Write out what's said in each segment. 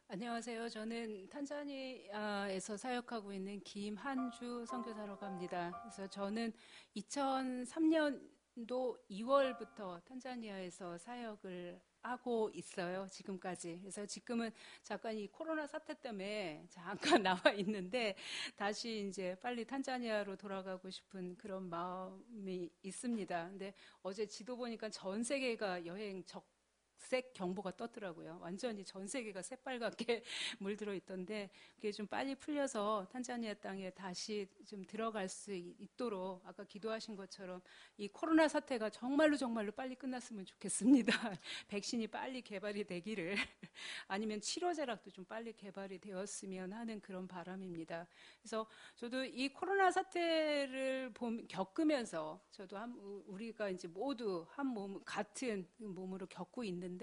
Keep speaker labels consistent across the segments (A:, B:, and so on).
A: 안녕하세요. 저는 탄자니아에서 사역하고 있는 김한주 선교사라고 합니다. 그래서 저는 2003년도 2월부터 탄자니아에서 사역을 하고 있어요. 지금까지. 그래서 지금은 잠깐 이 코로나 사태 때문에 잠깐 나와 있는데 다시 이제 빨리 탄자니아로 돌아가고 싶은 그런 마음이 있습니다. 근데 어제 지도 보니까 전 세계가 여행 색 경보가 떴더라고요. 완전히 전 세계가 새빨갛게 물들어 있던데 그게 좀 빨리 풀려서 탄자니아 땅에 다시 좀 들어갈 수 있도록 아까 기도하신 것처럼 이 코로나 사태가 정말로 정말로 빨리 끝났으면 좋겠습니다. 백신이 빨리 개발이 되기를 아니면 치료제락도 좀 빨리 개발이 되었으면 하는 그런 바람입니다. 그래서 저도 이 코로나 사태를 겪으면서 저도 우리가 이제 모두 한 몸, 같은 몸으로 겪고 있는데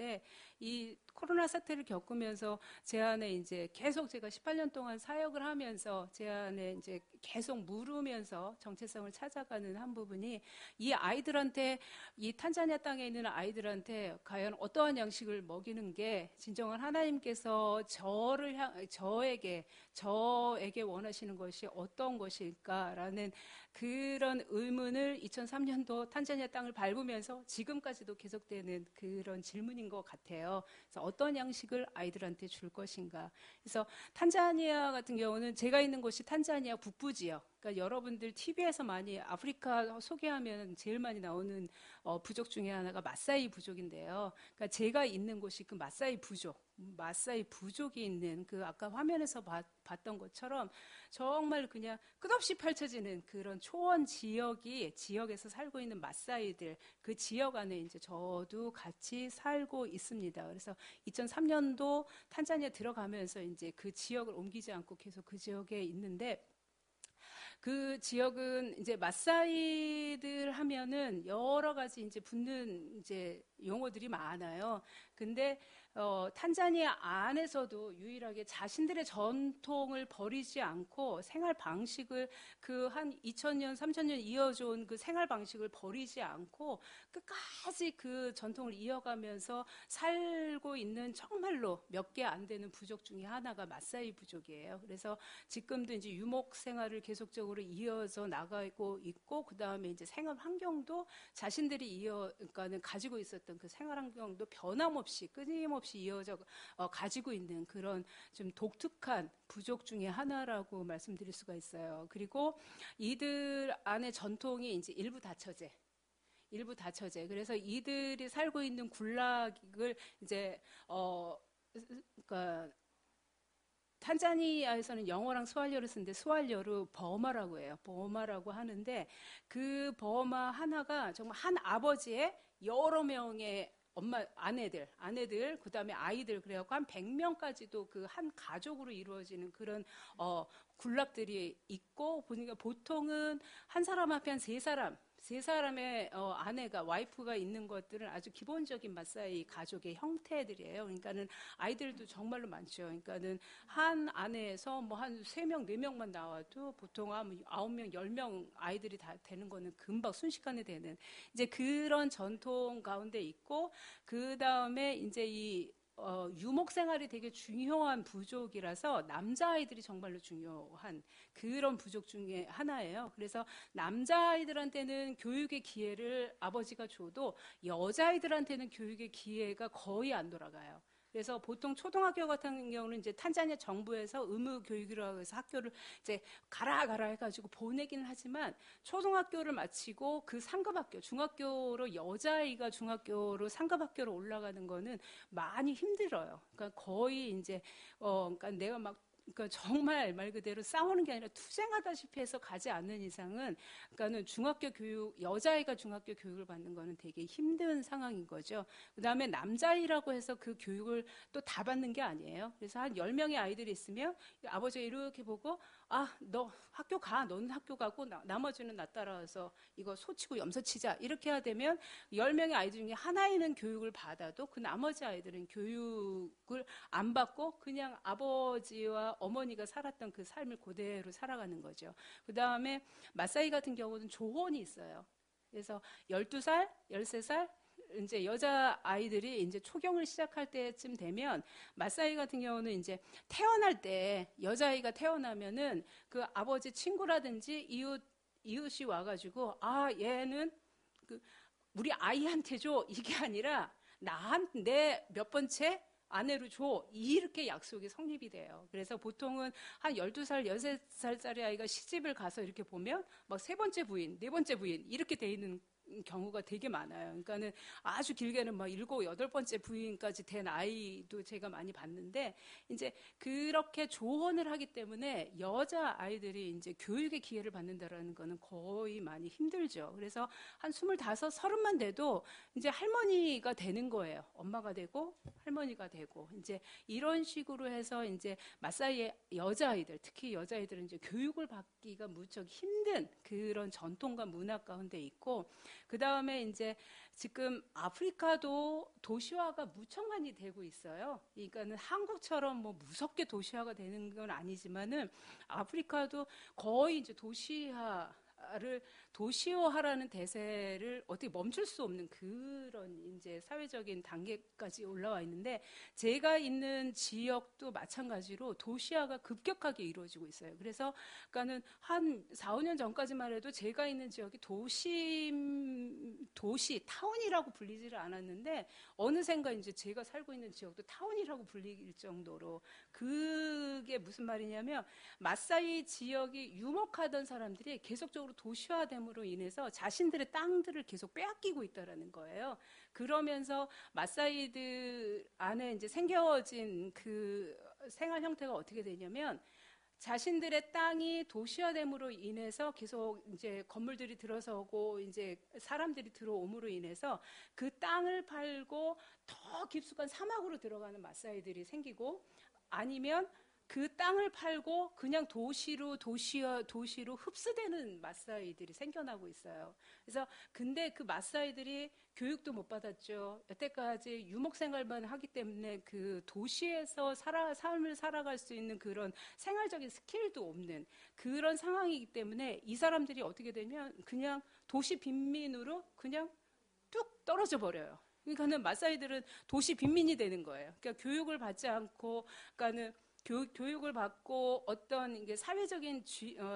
A: 이 코로나 사태를 겪으면서 제 안에 이제 계속 제가 18년 동안 사역을 하면서 제 안에 이제 계속 물으면서 정체성을 찾아가는 한 부분이 이 아이들한테 이 탄자니아 땅에 있는 아이들한테 과연 어떠한 양식을 먹이는 게 진정한 하나님께서 저에게 원하시는 것이 어떤 것일까라는 그런 의문을 2003년도 탄자니아 땅을 밟으면서 지금까지도 계속되는 그런 질문인 것 같아요. 그래서 어떤 양식을 아이들한테 줄 것인가. 그래서 탄자니아 같은 경우는 제가 있는 곳이 탄자니아 북부 지역. 그러니까 여러분들 TV에서 많이 아프리카 소개하면 제일 많이 나오는 부족 중에 하나가 마사이 부족인데요. 그러니까 제가 있는 곳이 그 마사이 부족이 있는 그 아까 화면에서 봤던 것처럼 정말 그냥 끝없이 펼쳐지는 그런 초원 지역에서 살고 있는 마사이들 그 지역 안에 이제 저도 같이 살고 있습니다. 그래서 2003년도 탄자니아 들어가면서 이제 그 지역을 옮기지 않고 계속 그 지역에 있는데 그 지역은 이제 마사이들 하면은 여러 가지 이제 붙는 이제 용어들이 많아요. 근데 탄자니아 안에서도 유일하게 자신들의 전통을 버리지 않고 생활 방식을 그 한 2000년, 3000년 이어져 온 그 생활 방식을 버리지 않고 끝까지 그 전통을 이어가면서 살고 있는 정말로 몇 개 안 되는 부족 중에 하나가 마사이 부족이에요. 그래서 지금도 이제 유목 생활을 계속적으로 이어져 나가고 있고 그 다음에 이제 생활 환경도 자신들이 그러니까는 가지고 있었던 그 생활 환경도 변함없이 끊임없이 이어져 가지고 있는 그런 좀 독특한 부족 중에 하나라고 말씀드릴 수가 있어요. 그리고 이들 안에 전통이 이제 일부 다처제. 그래서 이들이 살고 있는 군락을 이제 그러니까 탄자니아에서는 영어랑 스왈리어를 쓰는데 스왈리어로 버마라고 해요. 버마라고 하는데 그 버마 하나가 정말 한 아버지의 여러 명의 아내들, 그 다음에 아이들, 그래갖고 한 100명까지도 그 한 가족으로 이루어지는 그런, 군락들이 있고, 보니까 보통은 한 사람 앞에 한 세 사람의 아내가 와이프가 있는 것들은 아주 기본적인 마사이 가족의 형태들이에요. 그러니까는 아이들도 정말로 많죠. 그러니까는 한 아내에서 뭐 한 3명, 4명만 나와도 보통 한 9명, 10명 아이들이 다 되는 거는 금방 순식간에 되는 이제 그런 전통 가운데 있고 그 다음에 이제 유목 생활이 되게 중요한 부족이라서 남자아이들이 정말로 중요한 그런 부족 중에 하나예요. 그래서 남자아이들한테는 교육의 기회를 아버지가 줘도 여자아이들한테는 교육의 기회가 거의 안 돌아가요. 그래서 보통 초등학교 같은 경우는 이제 탄자니아 정부에서 의무 교육이라고 해서 학교를 이제 가라 해가지고 보내기는 하지만 초등학교를 마치고 그 상급학교, 중학교로 여자아이가 중학교로 상급학교로 올라가는 거는 많이 힘들어요. 그러니까 거의 이제 그러니까 내가 막 그러니까 정말 말 그대로 싸우는 게 아니라 투쟁하다시피 해서 가지 않는 이상은 그러니까는 중학교 교육 여자아이가 중학교 교육을 받는 거는 되게 힘든 상황인 거죠. 그다음에 남자아이라고 해서 그 교육을 또 다 받는 게 아니에요. 그래서 한 10명의 아이들이 있으면 아버지가 이렇게 보고 너 학교 가. 너는 학교 가고 나머지는 나 따라와서 이거 소치고 염소치자. 이렇게 해야 되면 10명의 아이들 중에 하나에는 교육을 받아도 그 나머지 아이들은 교육을 안 받고 그냥 아버지와 어머니가 살았던 그 삶을 그대로 살아가는 거죠. 그 다음에 마사이 같은 경우는 조혼이 있어요. 그래서 12살, 13살, 이제 여자 아이들이 이제 초경을 시작할 때쯤 되면 마사이 같은 경우는 이제 태어날 때 여자아이가 태어나면은 그 아버지 친구라든지 이웃이 와가지고 아 얘는 그 우리 아이한테 줘 이게 아니라 나한테 몇 번째 아내로 줘 이렇게 약속이 성립이 돼요. 그래서 보통은 한 12살, 13살짜리 아이가 시집을 가서 이렇게 보면 막 세 번째 부인, 네 번째 부인 이렇게 돼 있는 경우가 되게 많아요. 그러니까는 아주 길게는 막 일곱, 여덟 번째 부인까지 된 아이도 제가 많이 봤는데 이제 그렇게 조언을 하기 때문에 여자 아이들이 이제 교육의 기회를 받는다라는 거는 거의 많이 힘들죠. 그래서 한 25, 30만 돼도 이제 할머니가 되는 거예요. 엄마가 되고 할머니가 되고 이제 이런 식으로 해서 이제 마사이의 여자아이들, 특히 여자아이들은 이제 교육을 받기가 무척 힘든 그런 전통과 문화 가운데 있고 그 다음에 이제 지금 아프리카도 도시화가 무척 많이 되고 있어요. 그러니까는 한국처럼 뭐 무섭게 도시화가 되는 건 아니지만은 아프리카도 거의 이제 도시화라는 대세를 어떻게 멈출 수 없는 그런 이제 사회적인 단계까지 올라와 있는데 제가 있는 지역도 마찬가지로 도시화가 급격하게 이루어지고 있어요. 그래서 그러니까는 한 4, 5년 전까지만 해도 제가 있는 지역이 타운이라고 불리지를 않았는데 어느샌가 이제 제가 살고 있는 지역도 타운이라고 불릴 정도로 그게 무슨 말이냐면 마사이 지역이 유목하던 사람들이 계속적으로 도시화됨으로 인해서 자신들의 땅들을 계속 빼앗기고 있다라는 거예요. 그러면서 마사이들 안에 이제 생겨진 그 생활 형태가 어떻게 되냐면 자신들의 땅이 도시화됨으로 인해서 계속 이제 건물들이 들어서고 이제 사람들이 들어옴으로 인해서 그 땅을 팔고 더 깊숙한 사막으로 들어가는 마사이들이 생기고 아니면 그 땅을 팔고 그냥 도시로 흡수되는 마사이들이 생겨나고 있어요. 그래서 근데 그 마사이들이 교육도 못 받았죠. 여태까지 유목 생활만 하기 때문에 그 도시에서 삶을 살아갈 수 있는 그런 생활적인 스킬도 없는 그런 상황이기 때문에 이 사람들이 어떻게 되면 그냥 도시 빈민으로 그냥 뚝 떨어져 버려요. 그러니까는 마사이들은 도시 빈민이 되는 거예요. 그러니까 교육을 받지 않고, 그러니까는 교육을 받고 어떤 이게 사회적인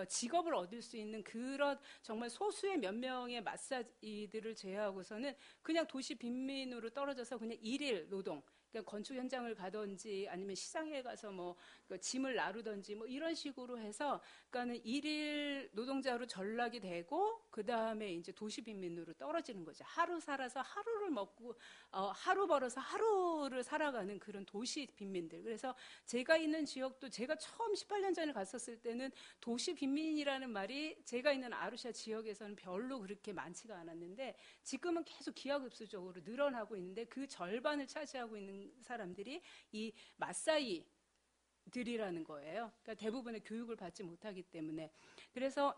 A: 직업을 얻을 수 있는 그런 정말 소수의 몇 명의 마사이들을 제외하고서는 그냥 도시 빈민으로 떨어져서 그냥 일일 노동, 그러니까 건축 현장을 가든지 아니면 시장에 가서 뭐 짐을 나르든지 뭐 이런 식으로 해서 그러니까는 일일 노동자로 전락이 되고 그 다음에 이제 도시 빈민으로 떨어지는 거죠. 하루 살아서 하루를 먹고 하루 벌어서 하루를 살아가는 그런 도시 빈민들. 그래서 제가 있는 지역도 제가 처음 18년 전에 갔었을 때는 도시 빈민이라는 말이 제가 있는 아루샤 지역에서는 별로 그렇게 많지가 않았는데 지금은 계속 기하급수적으로 늘어나고 있는데 그 절반을 차지하고 있는 사람들이 이 마사이들이라는 거예요. 그러니까 대부분의 교육을 받지 못하기 때문에. 그래서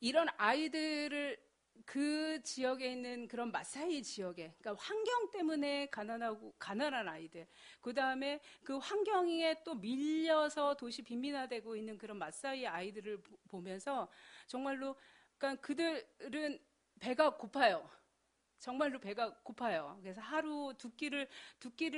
A: 이런 아이들을 그 지역에 있는 그런 마사이 지역에, 그러니까 환경 때문에 가난한 아이들, 그 다음에 그 환경에 또 밀려서 도시 빈민화되고 있는 그런 마사이 아이들을 보면서 정말로, 그러니까 그들은 배가 고파요. 정말로 배가 고파요. 그래서 하루 두 끼를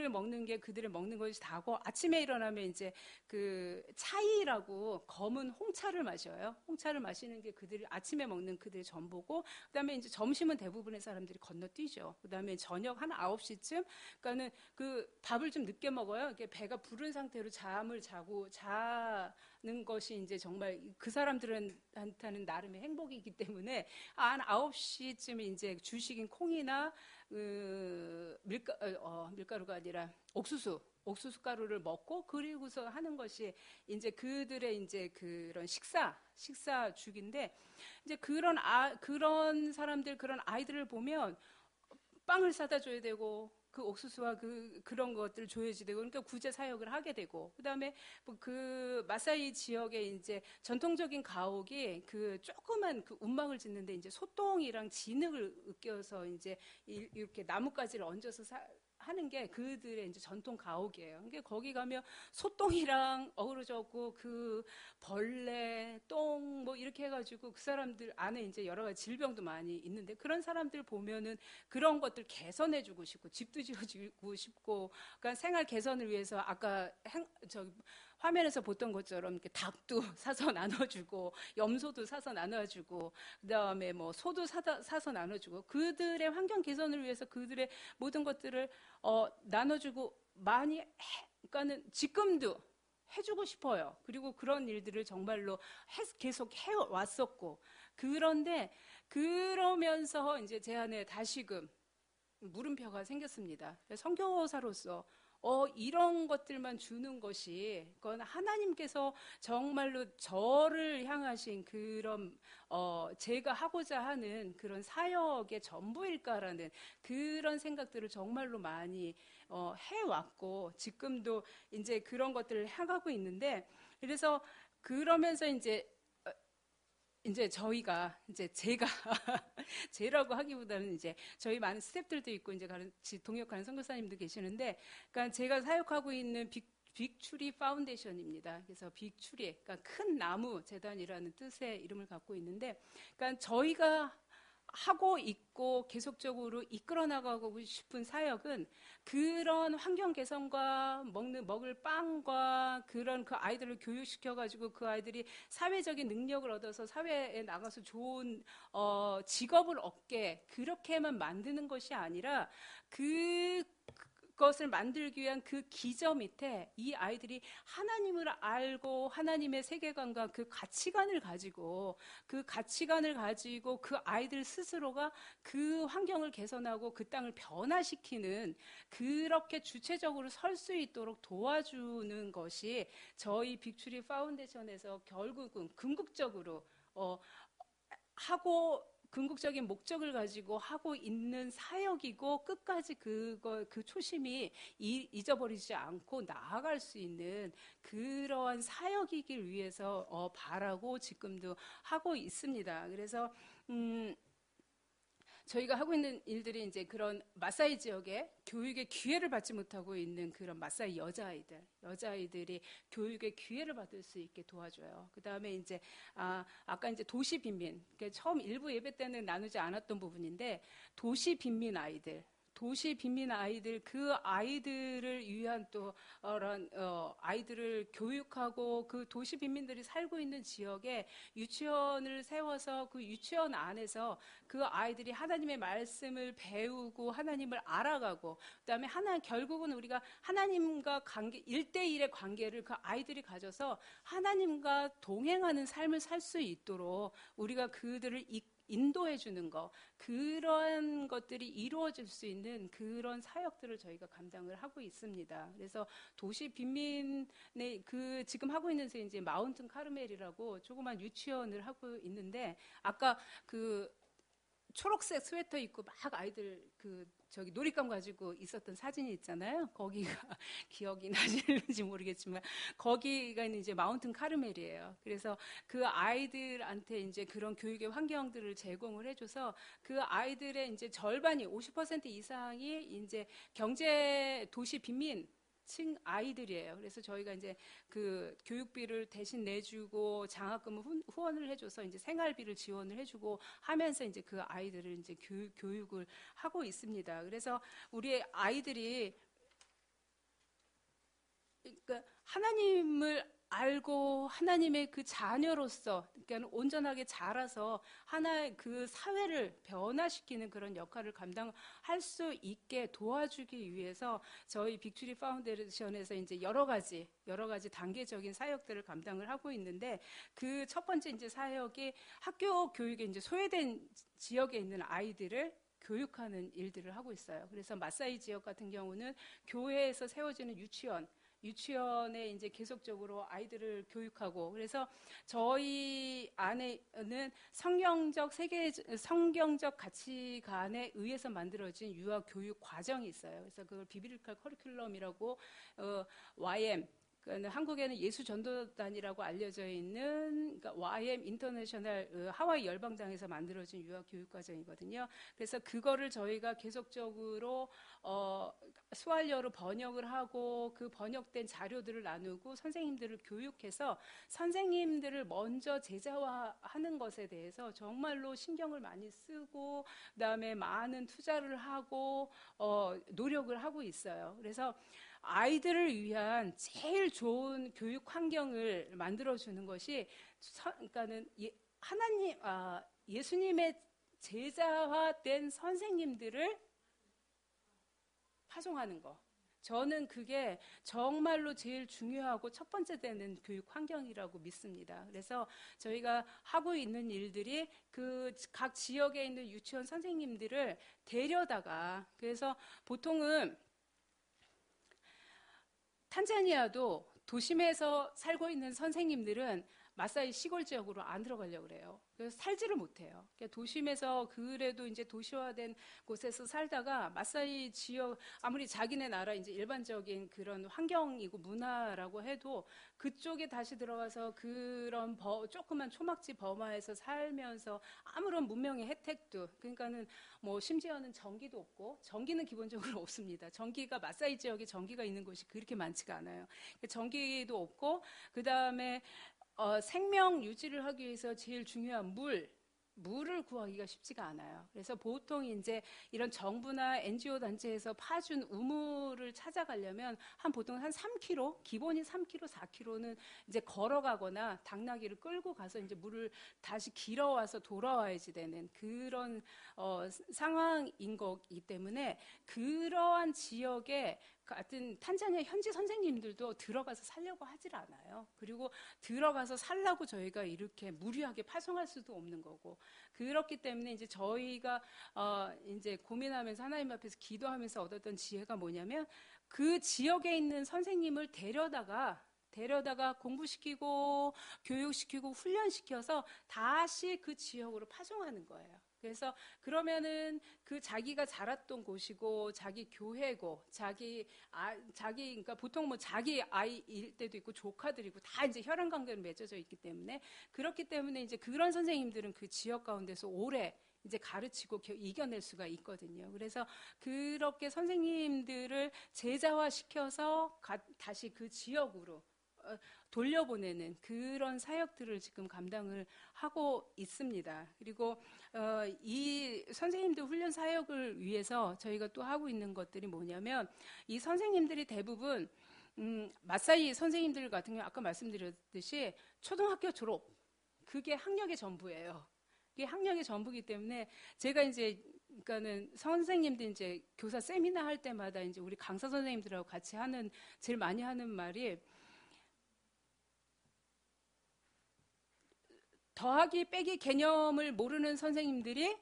A: 먹는 게 그들의 먹는 것이 다고 아침에 일어나면 이제 그 차이라고 검은 홍차를 마셔요. 홍차를 마시는 게 그들이 아침에 먹는 그들의 전보고 그다음에 이제 점심은 대부분의 사람들이 건너뛰죠. 그다음에 저녁 한 9시쯤 그러니까는 그 밥을 좀 늦게 먹어요. 이게 배가 부른 상태로 잠을 자는 것이 이제 정말 그 사람들한테는 나름의 행복이기 때문에 한 9시쯤에 이제 주식인 콩이나 밀가루가 아니라 옥수수 가루를 먹고 그리고서 하는 것이 이제 그들의 이제 그런 식사죽인데 이제 그런 사람들 그런 아이들을 보면 빵을 사다 줘야 되고 그 옥수수와 그런 것들을 줘야지 되고 그러니까 구제 사역을 하게 되고 그다음에 뭐그 마사이 지역에 이제 전통적인 가옥이 그 조그만 그 운막을 짓는데 이제 소똥이랑 진흙을 으깨어서 이제 이렇게 나뭇가지를 얹어서 하는 게 그들의 이제 전통 가옥이에요. 그러니까 거기 가면 소똥이랑 어우러졌고 그 벌레, 똥 뭐 이렇게 해가지고 그 사람들 안에 이제 여러 가지 질병도 많이 있는데 그런 사람들 보면은 그런 것들 개선해주고 싶고 집도 지어주고 싶고 그러니까 생활 개선을 위해서 아까 화면에서 봤던 것처럼 이렇게 닭도 사서 나눠주고 염소도 사서 나눠주고 그다음에 뭐 소도 사서 나눠주고 그들의 환경 개선을 위해서 그들의 모든 것들을 나눠주고 많이 그러니까는 지금도 해주고 싶어요. 그리고 그런 일들을 정말로 계속 해왔었고 그런데 그러면서 이제 제 안에 다시금 물음표가 생겼습니다. 선교사로서 이런 것들만 주는 것이 그건 하나님께서 정말로 저를 향하신 그런 제가 하고자 하는 그런 사역의 전부일까라는 그런 생각들을 정말로 많이 해왔고 지금도 이제 그런 것들을 향하고 있는데 그래서 그러면서 이제 저희가 이제 제가 제라고 하기보다는 이제 저희 많은 스태프들도 있고 이제 같이 동역하는 선교사님도 계시는데, 그러니까 제가 사역하고 있는 빅추리 파운데이션입니다. 그래서 빅추리, 그러니까 큰 나무 재단이라는 뜻의 이름을 갖고 있는데, 그러니까 저희가 하고 있고 계속적으로 이끌어 나가고 싶은 사역은 그런 환경 개선과 먹을 빵과 그런 그 아이들을 교육시켜가지고 그 아이들이 사회적인 능력을 얻어서 사회에 나가서 좋은 직업을 얻게 그렇게만 만드는 것이 아니라 그것을 만들기 위한 그 기저 밑에 이 아이들이 하나님을 알고 하나님의 세계관과 그 가치관을 가지고 그 아이들 스스로가 그 환경을 개선하고 그 땅을 변화시키는 그렇게 주체적으로 설 수 있도록 도와주는 것이 저희 빅추리 파운데이션에서 결국은 궁극적으로 하고 궁극적인 목적을 가지고 하고 있는 사역이고 끝까지 그 초심이 잊어버리지 않고 나아갈 수 있는 그러한 사역이길 위해서 바라고 지금도 하고 있습니다. 그래서 저희가 하고 있는 일들이 이제 그런 마사이 지역에 교육의 기회를 받지 못하고 있는 그런 마사이 여자아이들이 교육의 기회를 받을 수 있게 도와줘요. 그 다음에 이제 아까 이제 도시 빈민, 그러니까 처음 일부 예배 때는 나누지 않았던 부분인데 도시 빈민 아이들 그 아이들을 위한 또 그런 아이들을 교육하고 그 도시 빈민들이 살고 있는 지역에 유치원을 세워서 그 유치원 안에서 그 아이들이 하나님의 말씀을 배우고 하나님을 알아가고 그다음에 결국은 우리가 하나님과 관계 1대1의 관계를 그 아이들이 가져서 하나님과 동행하는 삶을 살 수 있도록 우리가 그들을 인도해 주는 거 그런 것들이 이루어질 수 있는 그런 사역들을 저희가 감당을 하고 있습니다. 그래서 도시 빈민의 지금 하고 있는 새 이제 마운틴 카르멜이라고 조그만 유치원을 하고 있는데 아까 초록색 스웨터 입고 막 아이들 놀잇감 가지고 있었던 사진이 있잖아요. 거기가 기억이 나실지 모르겠지만 거기가 이제 마운틴 카르멜이에요. 그래서 그 아이들한테 이제 그런 교육의 환경들을 제공을 해줘서 그 아이들의 이제 절반이 50% 이상이 이제 경제 도시 빈민 층 아이들이에요. 그래서 저희가 이제 그 교육비를 대신 내주고 장학금을 후원을 해줘서 이제 생활비를 지원을 해주고 하면서 이제 그 아이들을 이제 교육을 하고 있습니다. 그래서 우리 아이들이 그러니까 하나님을 알고 하나님의 그 자녀로서 그러니까 온전하게 자라서 하나의 그 사회를 변화시키는 그런 역할을 감당할 수 있게 도와주기 위해서 저희 빅추리 파운데이션에서 이제 여러 가지 단계적인 사역들을 감당을 하고 있는데 그 첫 번째 이제 사역이 학교 교육에 이제 소외된 지역에 있는 아이들을 교육하는 일들을 하고 있어요. 그래서 마사이 지역 같은 경우는 교회에서 세워지는 유치원에 이제 계속적으로 아이들을 교육하고 그래서 저희 안에는 성경적 가치관에 의해서 만들어진 유아 교육 과정이 있어요. 그래서 그걸 비블리컬 커리큘럼이라고 YM 그러니까 한국에는 예수전도단이라고 알려져 있는 그러니까 YM 인터내셔널 하와이 열방당에서 만들어진 유아 교육 과정이거든요. 그래서 그거를 저희가 계속적으로 스왈리어로 번역을 하고 그 번역된 자료들을 나누고 선생님들을 교육해서 선생님들을 먼저 제자화하는 것에 대해서 정말로 신경을 많이 쓰고 그다음에 많은 투자를 하고 노력을 하고 있어요. 그래서 아이들을 위한 제일 좋은 교육 환경을 만들어주는 것이 그러니까는 예수님의 제자화된 선생님들을 파송하는 거. 저는 그게 정말로 제일 중요하고 첫 번째 되는 교육 환경이라고 믿습니다. 그래서 저희가 하고 있는 일들이 그 각 지역에 있는 유치원 선생님들을 데려다가 그래서 보통은 탄자니아도 도심에서 살고 있는 선생님들은 마사이 시골 지역으로 안 들어가려고 그래요. 그래서 살지를 못해요. 그러니까 도심에서 그래도 이제 도시화된 곳에서 살다가 마사이 지역 아무리 자기네 나라 이제 일반적인 그런 환경이고 문화라고 해도 그쪽에 다시 들어가서 그런 조그만 초막지 버마에서 살면서 아무런 문명의 혜택도 그러니까는 뭐 심지어는 전기도 없고 전기는 기본적으로 없습니다. 전기가 마사이 지역에 전기가 있는 곳이 그렇게 많지가 않아요. 전기도 없고 그 다음에 생명 유지를 하기 위해서 제일 중요한 물을 구하기가 쉽지가 않아요. 그래서 보통 이제 이런 정부나 NGO 단체에서 파준 우물을 찾아가려면 보통 한 3km, 기본이 3km, 4km는 이제 걸어가거나 당나귀를 끌고 가서 이제 물을 다시 길어와서 돌아와야지 되는 그런 상황인 거기 때문에 그러한 지역에 같은 탄자니아 현지 선생님들도 들어가서 살려고 하질 않아요. 그리고 들어가서 살라고 저희가 이렇게 무리하게 파송할 수도 없는 거고 그렇기 때문에 이제 저희가 이제 고민하면서 하나님 앞에서 기도하면서 얻었던 지혜가 뭐냐면 그 지역에 있는 선생님을 데려다가 공부시키고 교육시키고 훈련시켜서 다시 그 지역으로 파송하는 거예요. 그래서 그러면은 그 자기가 자랐던 곳이고 자기 교회고 자기 그러니까 보통 뭐 자기 아이일 때도 있고 조카들이고 다 이제 혈연 관계로 맺어져 있기 때문에 그렇기 때문에 이제 그런 선생님들은 그 지역 가운데서 오래 이제 가르치고 이겨낼 수가 있거든요. 그래서 그렇게 선생님들을 제자화시켜서 다시 그 지역으로 돌려보내는 그런 사역들을 지금 감당을 하고 있습니다. 그리고 이 선생님들 훈련 사역을 위해서 저희가 또 하고 있는 것들이 뭐냐면 이 선생님들이 대부분 마사이 선생님들 같은 경우 아까 말씀드렸듯이 초등학교 졸업 그게 학력의 전부예요. 그게 학력의 전부이기 때문에 제가 이제 그러니까는 선생님들 이제 교사 세미나 할 때마다 이제 우리 강사 선생님들하고 같이 제일 많이 하는 말이 더하기 빼기 개념을 모르는 선생님들이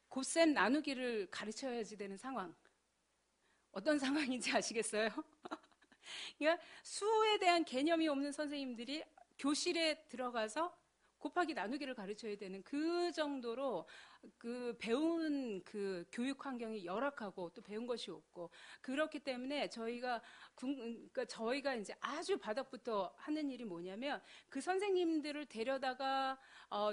A: 곱셈 나누기를 가르쳐야지 되는 상황. 어떤 상황인지 아시겠어요? 그러니까 수에 대한 개념이 없는 선생님들이 교실에 들어가서 곱하기 나누기를 가르쳐야 되는 그 정도로 그 배운 그 교육 환경이 열악하고 또 배운 것이 없고 그렇기 때문에 그러니까 저희가 이제 아주 바닥부터 하는 일이 뭐냐면 그 선생님들을 데려다가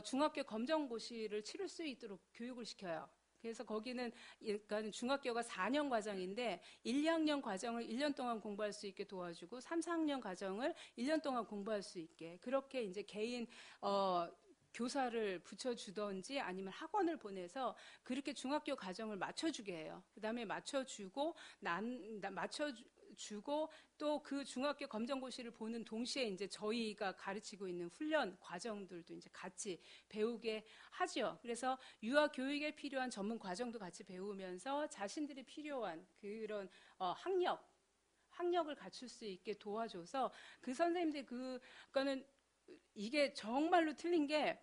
A: 중학교 검정고시를 치를 수 있도록 교육을 시켜요. 그래서 거기는 그러니까 중학교가 4년 과정인데 1, 2학년 과정을 1년 동안 공부할 수 있게 도와주고 3, 4학년 과정을 1년 동안 공부할 수 있게 그렇게 이제 개인 교사를 붙여주던지 아니면 학원을 보내서 그렇게 중학교 과정을 맞춰주게 해요. 그 다음에 맞춰주고 또 그 중학교 검정고시를 보는 동시에 이제 저희가 가르치고 있는 훈련 과정들도 이제 같이 배우게 하죠. 그래서 유아 교육에 필요한 전문 과정도 같이 배우면서 자신들이 필요한 그런 학력을 갖출 수 있게 도와줘서 그 선생님들 그거는 이게 정말로 틀린 게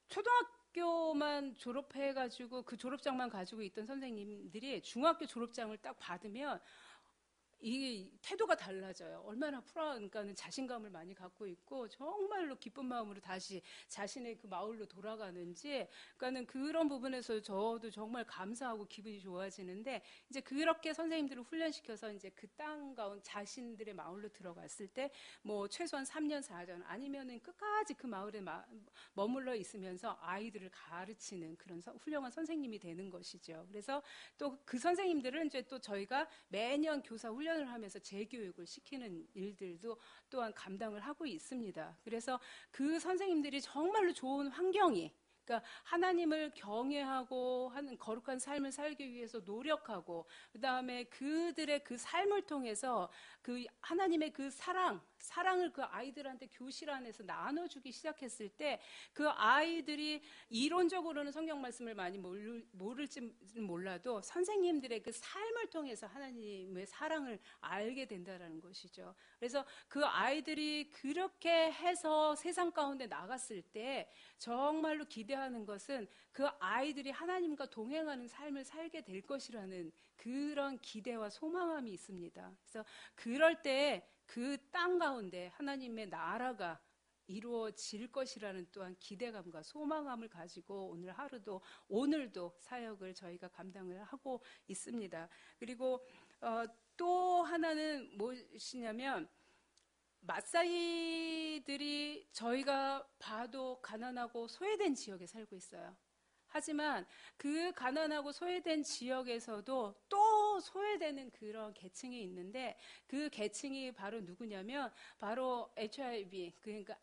A: 초등학교만 졸업해가지고 그 졸업장만 가지고 있던 선생님들이 중학교 졸업장을 딱 받으면 이 태도가 달라져요. 얼마나 그러니까는 자신감을 많이 갖고 있고 정말로 기쁜 마음으로 다시 자신의 그 마을로 돌아가는지, 그러니까는 그런 부분에서 저도 정말 감사하고 기분이 좋아지는데, 이제 그렇게 선생님들을 훈련시켜서 이제 그 땅 가운 자신들의 마을로 들어갔을 때 뭐 최소한 3년 4년 아니면은 끝까지 그 마을에 머물러 있으면서 아이들을 가르치는 그런 훌륭한 선생님이 되는 것이죠. 그래서 또 그 선생님들은 이제 또 저희가 매년 교사 훈련을 하면서 재교육을 시키는 일들도 또한 감당을 하고 있습니다. 그래서 그 선생님들이 정말로 좋은 환경이, 그러니까 하나님을 경외하고 하는 거룩한 삶을 살기 위해서 노력하고, 그 다음에 그들의 그 삶을 통해서 그 하나님의 그 사랑을 그 아이들한테 교실 안에서 나눠주기 시작했을 때, 그 아이들이 이론적으로는 성경 말씀을 많이 모를지 몰라도 선생님들의 그 삶을 통해서 하나님의 사랑을 알게 된다는 것이죠. 그래서 그 아이들이 그렇게 해서 세상 가운데 나갔을 때 정말로 기대하는 것은 그 아이들이 하나님과 동행하는 삶을 살게 될 것이라는 그런 기대와 소망함이 있습니다. 그래서 그럴 때 그 땅 가운데 하나님의 나라가 이루어질 것이라는 또한 기대감과 소망함을 가지고 오늘도 사역을 저희가 감당을 하고 있습니다. 그리고 또 하나는 무엇이냐면, 마사이들이 저희가 봐도 가난하고 소외된 지역에 살고 있어요. 하지만 그 가난하고 소외된 지역에서도 또 소외되는 그런 계층이 있는데, 그 계층이 바로 누구냐면 바로 HIV, 그러니까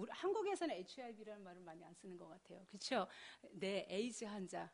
A: 한국에서는 HIV라는 말을 많이 안 쓰는 것 같아요. 그렇죠? 네, 에이즈 환자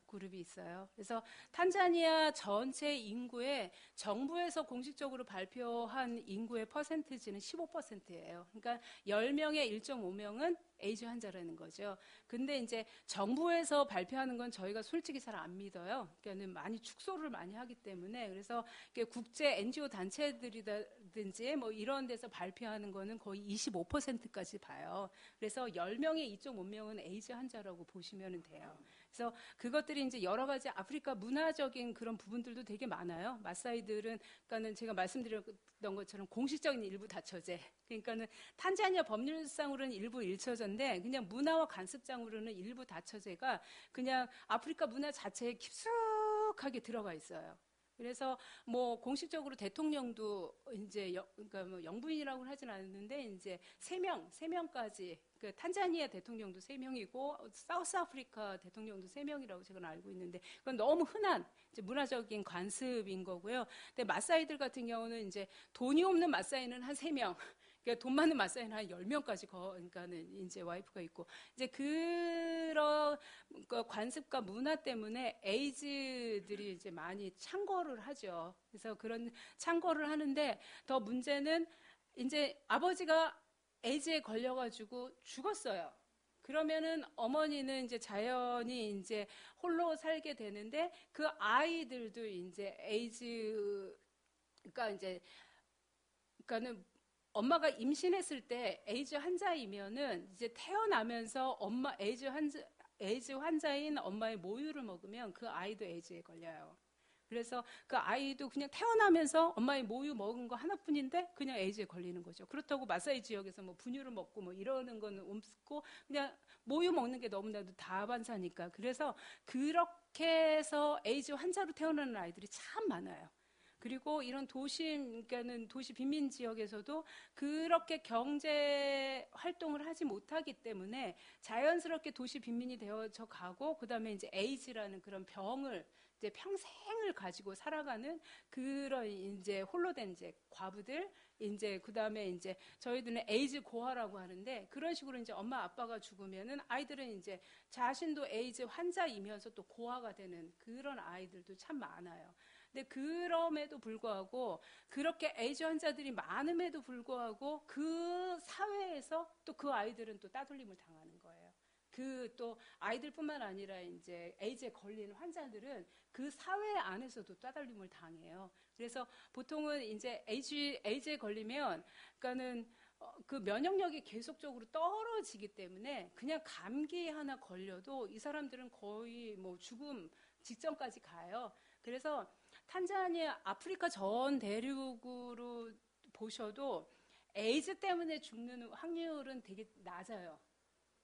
A: 그룹이 있어요. 그래서 탄자니아 전체 인구의 정부에서 공식적으로 발표한 인구의 퍼센티지는 15%예요. 그러니까 10명에 1.5명은 에이즈 환자라는 거죠. 근데 이제 정부에서 발표하는 건 저희가 솔직히 잘 안 믿어요. 그러니까 많이 축소를 많이 하기 때문에. 그래서 국제 NGO 단체들이든지 뭐 이런 데서 발표하는 거는 거의 25%까지 봐요. 그래서 10명에 2.5명은 에이즈 환자라고 보시면 돼요. 그래서 그것들이 이제 여러 가지 아프리카 문화적인 그런 부분들도 되게 많아요. 마사이들은, 그러니까는 제가 말씀드렸던 것처럼 공식적인 일부 다처제, 그러니까는 탄자니아 법률상으로는 일부 일처제인데 그냥 문화와 관습장으로는 일부 다처제가 그냥 아프리카 문화 자체에 깊숙하게 들어가 있어요. 그래서 뭐 공식적으로 대통령도 이제 그러니까 뭐 영부인이라고는 하진 않는데 이제 세 명까지, 그 탄자니아 대통령도 3명이고 사우스 아프리카 대통령도 3명이라고 제가 알고 있는데, 그건 너무 흔한 이제 문화적인 관습인 거고요. 근데 마사이들 같은 경우는 이제 돈이 없는 마사이는 한 3명, 그러니까 돈 많은 마사이는 한 10명까지 그러니까는 이제 와이프가 있고, 이제 그런 관습과 문화 때문에 에이즈들이 이제 많이 창궐을 하죠. 그래서 그런 창궐을 하는데, 더 문제는 이제 아버지가 에이즈에 걸려가지고 죽었어요. 그러면은 어머니는 이제 자연히 이제 홀로 살게 되는데, 그 아이들도 이제 그러니까 이제, 그러니까는 엄마가 임신했을 때 에이즈 환자이면은 이제 태어나면서 에이즈 환자인 엄마의 모유를 먹으면 그 아이도 에이즈에 걸려요. 그래서 그 아이도 그냥 태어나면서 엄마의 모유 먹은 거 하나뿐인데 그냥 에이즈에 걸리는 거죠. 그렇다고 마사이 지역에서 뭐 분유를 먹고 뭐 이러는 거는 없고, 그냥 모유 먹는 게 너무나도 다반사니까. 그래서 그렇게 해서 에이즈 환자로 태어나는 아이들이 참 많아요. 그리고 이런 그러니까는 도시 빈민 지역에서도 그렇게 경제 활동을 하지 못하기 때문에 자연스럽게 도시 빈민이 되어져 가고, 그 다음에 이제 에이즈라는 그런 병을 이제 평생을 가지고 살아가는 그런 이제 홀로 된 이제 과부들, 이제 그 다음에 이제 저희들은 에이즈 고아라고 하는데, 그런 식으로 이제 엄마 아빠가 죽으면은 아이들은 이제 자신도 에이즈 환자이면서 또 고아가 되는 그런 아이들도 참 많아요. 근데 그럼에도 불구하고, 그렇게 에이즈 환자들이 많음에도 불구하고 그 사회에서 또 그 아이들은 또 따돌림을 당하는 거예요. 그 또 아이들뿐만 아니라 이제 에이즈에 걸린 환자들은 그 사회 안에서도 따돌림을 당해요. 그래서 보통은 이제 에이즈에 걸리면, 그러니까는 그 면역력이 계속적으로 떨어지기 때문에 그냥 감기 하나 걸려도 이 사람들은 거의 뭐 죽음 직전까지 가요. 그래서 탄자니아, 아프리카 전 대륙으로 보셔도 에이즈 때문에 죽는 확률은 되게 낮아요.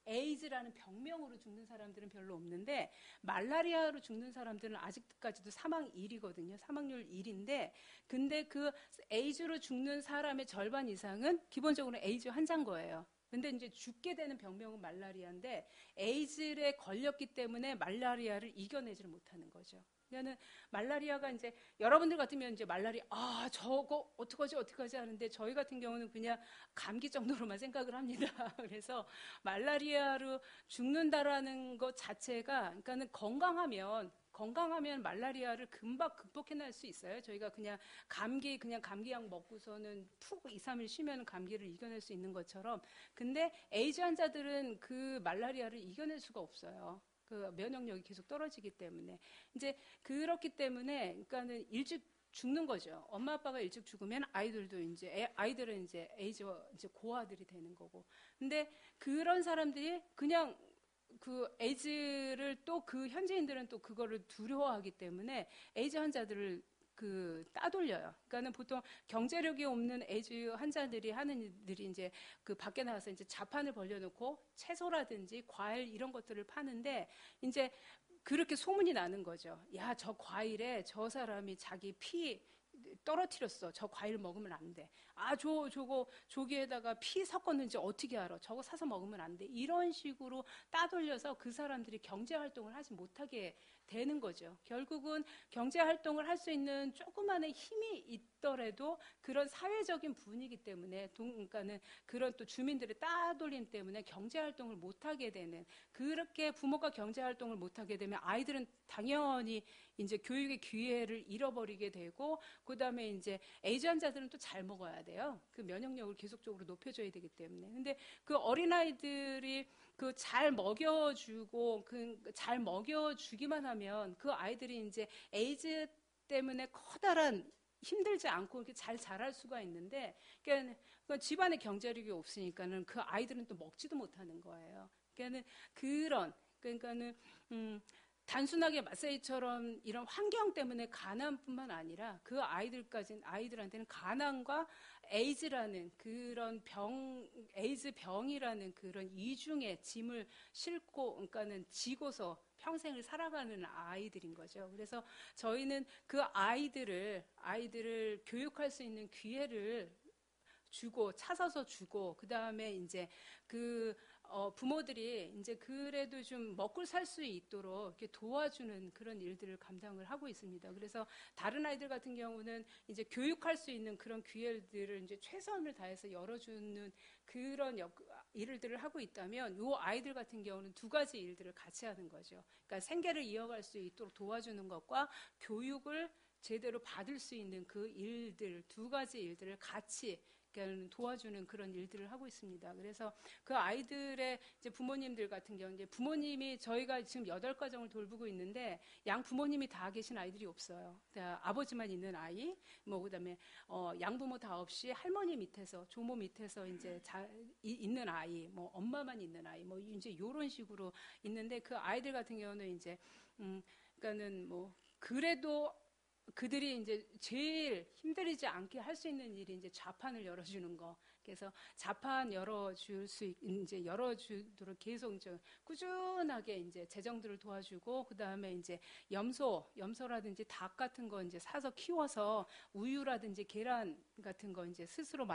A: 에이즈라는 병명으로 죽는 사람들은 별로 없는데 말라리아로 죽는 사람들은 아직까지도 사망 1이거든요. 사망률 1인데 근데 그 에이즈로 죽는 사람의 절반 이상은 기본적으로 에이즈 환자인 거예요. 근데 이제 죽게 되는 병명은 말라리아인데 에이즈에 걸렸기 때문에 말라리아를 이겨내지를 못하는 거죠. 그러니까는 말라리아가 이제 여러분들 같으면 이제 말라리아 저거 어떡하지 하는데 저희 같은 경우는 그냥 감기 정도로만 생각을 합니다. 그래서 말라리아로 죽는다라는 것 자체가 그러니까는 건강하면 말라리아를 금방 극복해낼 수 있어요. 저희가 그냥 감기약 먹고서는 푹 2, 3일 쉬면 감기를 이겨낼 수 있는 것처럼. 근데 에이즈 환자들은 그 말라리아를 이겨낼 수가 없어요. 그 면역력이 계속 떨어지기 때문에. 이제 그렇기 때문에 그러니까는 일찍 죽는 거죠. 엄마 아빠가 일찍 죽으면 아이들은 이제 에이즈 이제 고아들이 되는 거고. 근데 그런 사람들이 그냥 그 에이즈를 또 그 현지인들은 또 그거를 두려워하기 때문에 에이즈 환자들을 따돌려요. 그러니까는 보통 경제력이 없는 에이즈 환자들이 하는 일들이 이제 그 밖에 나와서 이제 자판을 벌려놓고 채소라든지 과일 이런 것들을 파는데 이제 그렇게 소문이 나는 거죠. 야, 저 과일에 저 사람이 자기 피 떨어뜨렸어. 저 과일 먹으면 안 돼. 저거 조기에다가 피 섞었는지 어떻게 알아? 저거 사서 먹으면 안 돼. 이런 식으로 따돌려서 그 사람들이 경제 활동을 하지 못하게 되는 거죠. 결국은 경제 활동을 할 수 있는 조그마한 힘이 있더라도 그런 사회적인 분위기 때문에 그러니까는 그런 또 주민들의 따돌림 때문에 경제 활동을 못하게 되는, 그렇게 부모가 경제 활동을 못하게 되면 아이들은 당연히 이제 교육의 기회를 잃어버리게 되고, 그 다음에 이제 에이즈 환자들은 또 잘 먹어야 돼요. 그 면역력을 계속적으로 높여줘야 되기 때문에. 근데 그 어린아이들이 그 잘 먹여주고 잘 먹여주기만 하면 그 아이들이 이제 에이즈 때문에 커다란 힘들지 않고 이렇게 잘 자랄 수가 있는데, 그러니까 집안에 경제력이 없으니까는 그 아이들은 또 먹지도 못하는 거예요. 그러니까는 단순하게 마사이처럼 이런 환경 때문에 가난뿐만 아니라 그 아이들한테는 가난과 에이즈라는 그런 에이즈 병이라는 그런 이중의 짐을 그러니까는 지고서 평생을 살아가는 아이들인 거죠. 그래서 저희는 그 아이들을 교육할 수 있는 기회를 찾아서 주고, 그 다음에 이제 부모들이 이제 그래도 좀 먹고 살 수 있도록 이렇게 도와주는 그런 일들을 감당을 하고 있습니다. 그래서 다른 아이들 같은 경우는 이제 교육할 수 있는 그런 기회들을 이제 최선을 다해서 열어주는 그런 일들을 하고 있다면, 이 아이들 같은 경우는 두 가지 일들을 같이 하는 거죠. 그러니까 생계를 이어갈 수 있도록 도와주는 것과 교육을 제대로 받을 수 있는 그 일들, 두 가지 일들을 같이 도와주는 그런 일들을 하고 있습니다. 그래서 그 아이들의 이제 부모님들 같은 경우, 이제 부모님이 저희가 지금 8가정을 돌보고 있는데 양 부모님이 다 계신 아이들이 없어요. 아버지만 있는 아이, 그다음에 양부모 다 없이 할머니 밑에서, 조모 밑에서 이제 있는 아이, 엄마만 있는 아이, 이제 이런 식으로 있는데, 그 아이들 같은 경우는 이제 그러니까는 그래도 그들이 이제 제일 힘들이지 않게 할 수 있는 일이 이제 자판을 열어주는 거. 그래서 자판 열어주도록 계속 이제 꾸준하게 이제 재정들을 도와주고, 그 다음에 이제 염소라든지 닭 같은 거 이제 사서 키워서 우유라든지 계란 같은 거 이제 스스로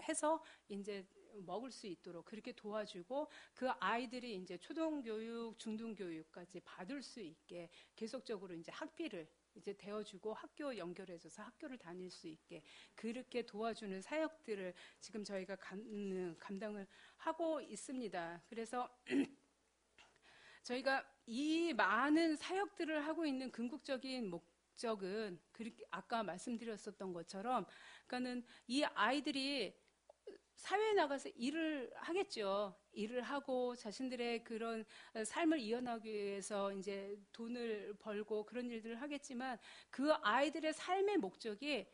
A: 해서 이제 먹을 수 있도록 그렇게 도와주고, 그 아이들이 이제 초등교육, 중등교육까지 받을 수 있게 계속적으로 이제 학비를 이제 대어주고 학교 연결해줘서 학교를 다닐 수 있게 그렇게 도와주는 사역들을 지금 저희가 감당을 하고 있습니다. 그래서 저희가 이 많은 사역들을 하고 있는 궁극적인 목적은, 그렇게 아까 말씀드렸었던 것처럼, 그러니까는 이 아이들이 사회에 나가서 일을 하겠죠. 일을 하고 자신들의 그런 삶을 이어나가기 위해서 이제 돈을 벌고 그런 일들을 하겠지만, 그 아이들의 삶의 목적이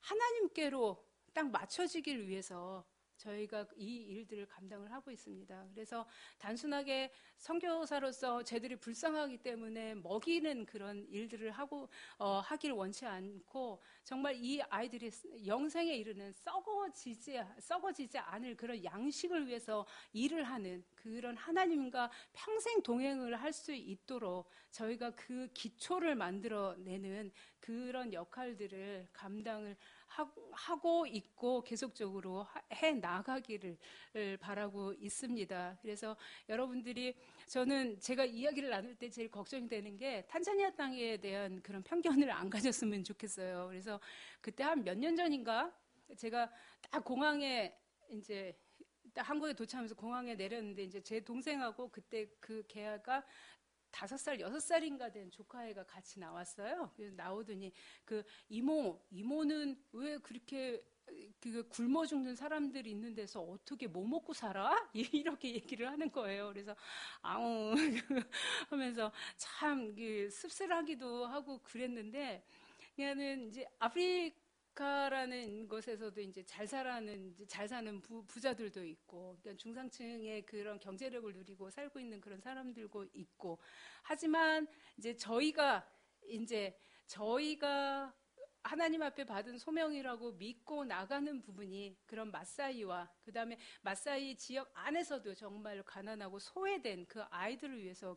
A: 하나님께로 딱 맞춰지길 위해서 저희가 이 일들을 감당을 하고 있습니다. 그래서 단순하게 선교사로서 쟤들이 불쌍하기 때문에 먹이는 그런 일들을 하길 원치 않고, 정말 이 아이들이 영생에 이르는 썩어지지 않을 그런 양식을 위해서 일을 하는 그런 하나님과 평생 동행을 할 수 있도록 저희가 그 기초를 만들어내는 그런 역할들을 감당을 하고 있고 계속적으로 해 나가기를 바라고 있습니다. 그래서 여러분들이, 저는 제가 이야기를 나눌 때 제일 걱정이 되는 게 탄자니아 땅에 대한 그런 편견을 안 가졌으면 좋겠어요. 그래서 그때 한 몇 년 전인가 제가 딱 공항에 이제 딱 한국에 도착하면서 공항에 내렸는데, 이제 제 동생하고 그때 그 걔가 5살, 6살인가 된 조카애가 같이 나왔어요. 그래서 나오더니 그 이모는 왜 그렇게 그 굶어 죽는 사람들이 있는 데서 어떻게 뭐 먹고 살아? 이렇게 얘기를 하는 거예요. 그래서 아우 하면서 참 씁쓸하기도 하고 그랬는데, 그냥은 이제 아프리카라는 곳에서도 이제 잘 사는 부자들도 있고, 그러니까 중상층의 그런 경제력을 누리고 살고 있는 그런 사람들도 있고, 하지만 이제 저희가 하나님 앞에 받은 소명이라고 믿고 나가는 부분이 그런 마사이와, 그 다음에 마사이 지역 안에서도 정말 가난하고 소외된 그 아이들을 위해서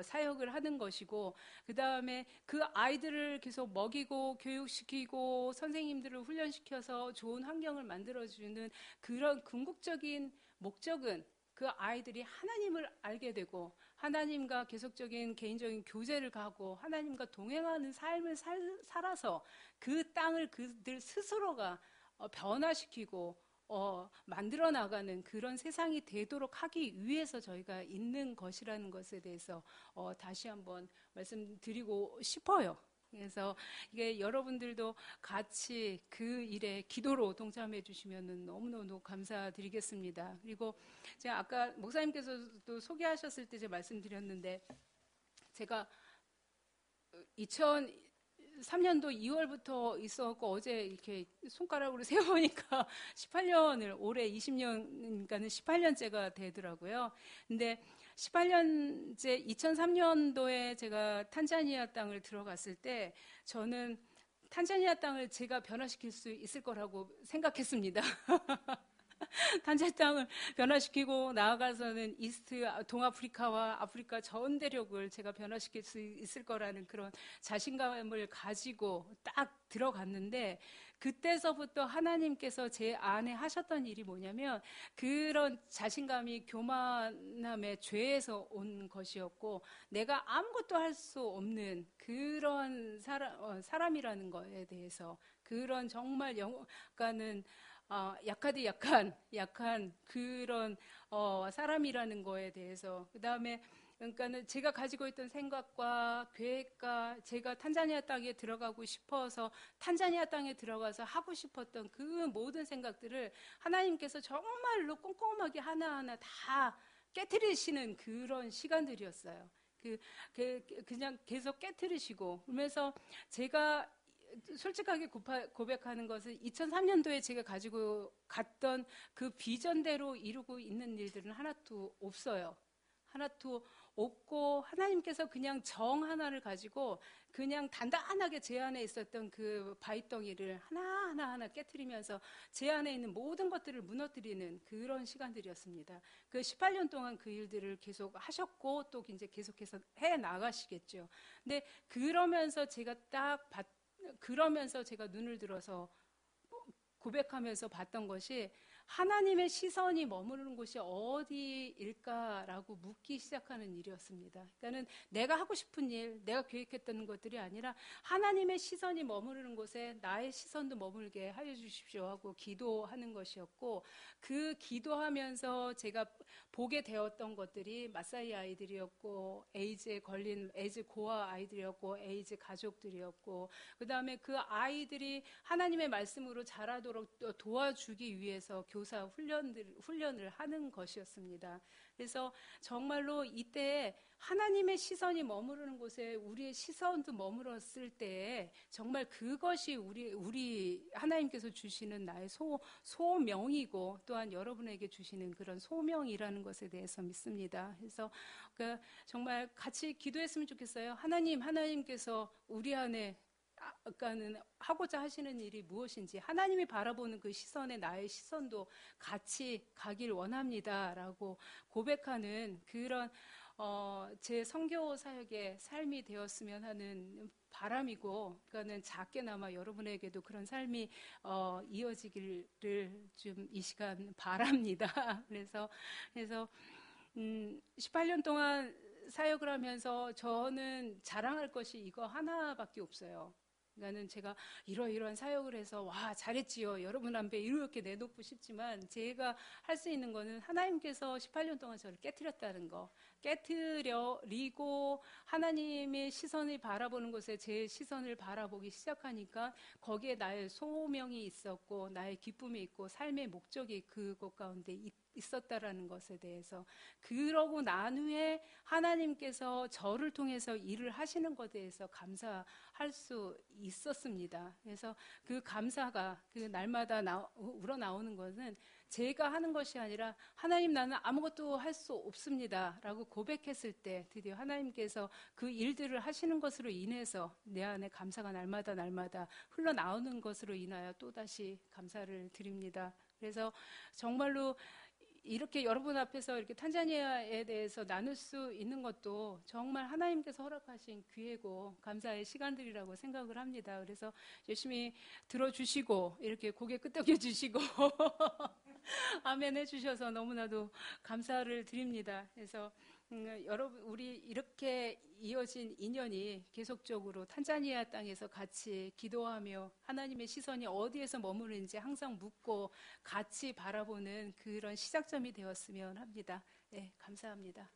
A: 사역을 하는 것이고, 그 다음에 그 아이들을 계속 먹이고 교육시키고 선생님들을 훈련시켜서 좋은 환경을 만들어주는 그런 궁극적인 목적은 그 아이들이 하나님을 알게 되고 하나님과 계속적인 개인적인 교제를 가고 하나님과 동행하는 삶을 살아서 그 땅을 그들 스스로가 변화시키고 만들어 나가는 그런 세상이 되도록 하기 위해서 저희가 있는 것이라는 것에 대해서 다시 한번 말씀드리고 싶어요. 그래서 이게 여러분들도 같이 그 일에 기도로 동참해 주시면 너무너무 감사드리겠습니다. 그리고 제가 아까 목사님께서도 소개하셨을 때 제가 말씀드렸는데, 제가 2003년도 2월부터 있었고, 어제 이렇게 손가락으로 세어보니까 18년을, 올해 20년이니까는 18년째가 되더라고요. 근데 18년째 2003년도에 제가 탄자니아 땅을 들어갔을 때 저는 탄자니아 땅을 제가 변화시킬 수 있을 거라고 생각했습니다. 탄자니아 땅을 변화시키고 나아가서는 동아프리카와 아프리카 전 대륙을 제가 변화시킬 수 있을 거라는 그런 자신감을 가지고 딱 들어갔는데, 그때서부터 하나님께서 제 안에 하셨던 일이 뭐냐면, 그런 자신감이 교만함의 죄에서 온 것이었고, 내가 아무것도 할 수 없는 그런 사람이라는 거에 대해서, 그런 정말 그러니까는 약한 그런 사람이라는 거에 대해서, 그 다음에 그러니까는 제가 가지고 있던 생각과 계획과 제가 탄자니아 땅에 들어가고 싶어서 탄자니아 땅에 들어가서 하고 싶었던 그 모든 생각들을 하나님께서 정말로 꼼꼼하게 하나하나 다 깨트리시는 그런 시간들이었어요. 그냥 계속 깨트리시고, 그러면서 제가 솔직하게 고백하는 것은 2003년도에 제가 가지고 갔던 그 비전대로 이루고 있는 일들은 하나도 없어요. 하나도 없고, 하나님께서 그냥 정 하나를 가지고 그냥 단단하게 제 안에 있었던 그 바위덩이를 하나 깨트리면서 제 안에 있는 모든 것들을 무너뜨리는 그런 시간들이었습니다. 그 18년 동안 그 일들을 계속 하셨고 또 이제 계속해서 해 나가시겠죠. 근데 그러면서 제가 눈을 들어서 고백하면서 봤던 것이, 하나님의 시선이 머무르는 곳이 어디일까라고 묻기 시작하는 일이었습니다. 그러니까는 내가 하고 싶은 일, 내가 계획했던 것들이 아니라 하나님의 시선이 머무르는 곳에 나의 시선도 머물게 하여 주십시오 하고 기도하는 것이었고, 그 기도하면서 제가 보게 되었던 것들이 마사이 아이들이었고, 에이즈에 걸린 에이즈 고아 아이들이었고, 에이즈 가족들이었고, 그 다음에 그 아이들이 하나님의 말씀으로 자라도록 도와주기 위해서 교사 훈련을 하는 것이었습니다. 그래서 정말로 이때 하나님의 시선이 머무르는 곳에 우리의 시선도 머물렀을 때 정말 그것이 우리 하나님께서 주시는 나의 소명이고 또한 여러분에게 주시는 그런 소명이라는 것에 대해서 믿습니다. 그래서 정말 같이 기도했으면 좋겠어요. 하나님께서 우리 안에 아까는 하고자 하시는 일이 무엇인지 하나님이 바라보는 그 시선에 나의 시선도 같이 가길 원합니다라고 고백하는 그런 제 선교 사역의 삶이 되었으면 하는 바람이고, 그러니까는 작게나마 여러분에게도 그런 삶이 이어지기를 좀 이 시간 바랍니다. 그래서 18년 동안 사역을 하면서 저는 자랑할 것이 이거 하나밖에 없어요. 그러니까는 제가 이러이러한 사역을 해서 와 잘했지요 여러분 앞에 이렇게 내놓고 싶지만 제가 할 수 있는 거는 하나님께서 18년 동안 저를 깨트렸다는 거, 깨트리고 하나님의 시선을 바라보는 곳에 제 시선을 바라보기 시작하니까 거기에 나의 소명이 있었고 나의 기쁨이 있고 삶의 목적이 그곳 가운데 있었다라는 것에 대해서, 그러고 난 후에 하나님께서 저를 통해서 일을 하시는 것에 대해서 감사할 수 있었습니다. 그래서 그 감사가 그 날마다 우러나오는 것은 제가 하는 것이 아니라 하나님 나는 아무것도 할 수 없습니다 라고 고백했을 때 드디어 하나님께서 그 일들을 하시는 것으로 인해서 내 안에 감사가 날마다 흘러나오는 것으로 인하여 또다시 감사를 드립니다. 그래서 정말로 이렇게 여러분 앞에서 이렇게 탄자니아에 대해서 나눌 수 있는 것도 정말 하나님께서 허락하신 기회고 감사의 시간들이라고 생각을 합니다. 그래서 열심히 들어주시고 이렇게 고개 끄덕여 주시고 아멘 해주셔서 너무나도 감사를 드립니다. 그래서 여러분 우리 이렇게 이어진 인연이 계속적으로 탄자니아 땅에서 같이 기도하며 하나님의 시선이 어디에서 머무르는지 항상 묻고 같이 바라보는 그런 시작점이 되었으면 합니다. 네, 감사합니다.